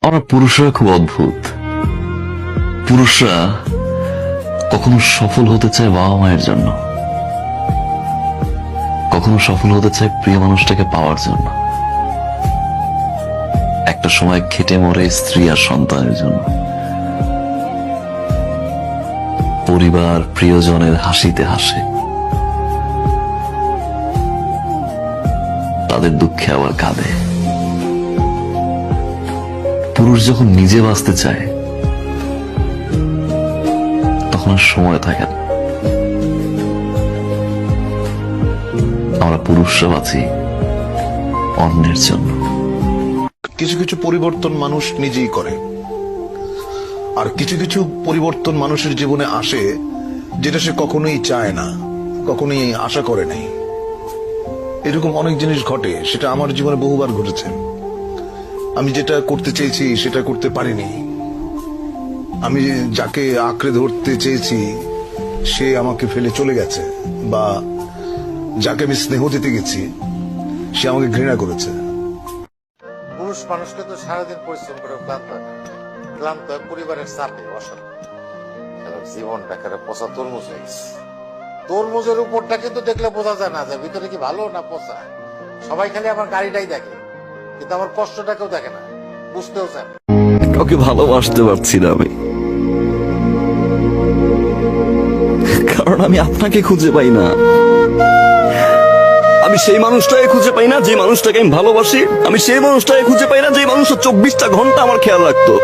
আমরা পুরুষরা খুব অদ্ভুত। পুরুষরা কখনো সফল হতে চায় বাবা মায়ের জন্য, কখনো সফল হতে চায় প্রিয় মানুষটাকে পাওয়ার জন্য, একটা সময় খেটে মরে স্ত্রী আর সন্তানের জন্য, পরিবার প্রিয়জনের হাসিতে হাসে, তাদের দুঃখে আবার কাঁদে। পুরুষ যখন নিজে বাঁচতে চায় তখন আর সময় থাকে না। আমরা পুরুষরা বাঁচি অন্যের জন্য। কিছু কিছু পরিবর্তন মানুষ নিজেই করে, আর কিছু কিছু পরিবর্তন মানুষের জীবনে আসে যেটা সে কখনোই চায় না, কখনোই আশা করে নাই। এরকম অনেক জিনিস ঘটে, সেটা আমার জীবনে বহুবার ঘটেছে। আমি যেটা করতে চেয়েছি সেটা করতে পারিনি। আমি যাকে আঁকড়ে ধরতে চেয়েছি সে আমাকে ফেলে চলে গেছে, বা যাকে আমি স্নেহ দিতে গেছি সে আমাকে ঘৃণা করেছে। পুরুষ মানুষকে তো সারাদিন পরিশ্রম করে ক্লান্ত হয় পরিবারের চাপে অশান্তি। জীবনটা করে পচা তরমুজ হয়ে গেছে। তরমুজের উপরটা কিন্তু দেখলে বোঝা যায় না যে ভিতরে কি ভালো না পচা। সবাই খালি আমার গাড়িটাই দেখে, কিন্তু আমার কষ্টটা কেউ দেখে না, বুঝতেও চায় না। কাউকে ভালোবাসতে পারছি না আমি, কারণ আমি আপনাকে খুঁজে পাই না। আমি সেই মানুষটাকে খুঁজে পাই না যে মানুষটাকে আমি ভালোবাসি। আমি সেই মানুষটাকে খুঁজে পাই না যে মানুষটা 24টা ঘন্টা আমার খেয়াল রাখতো।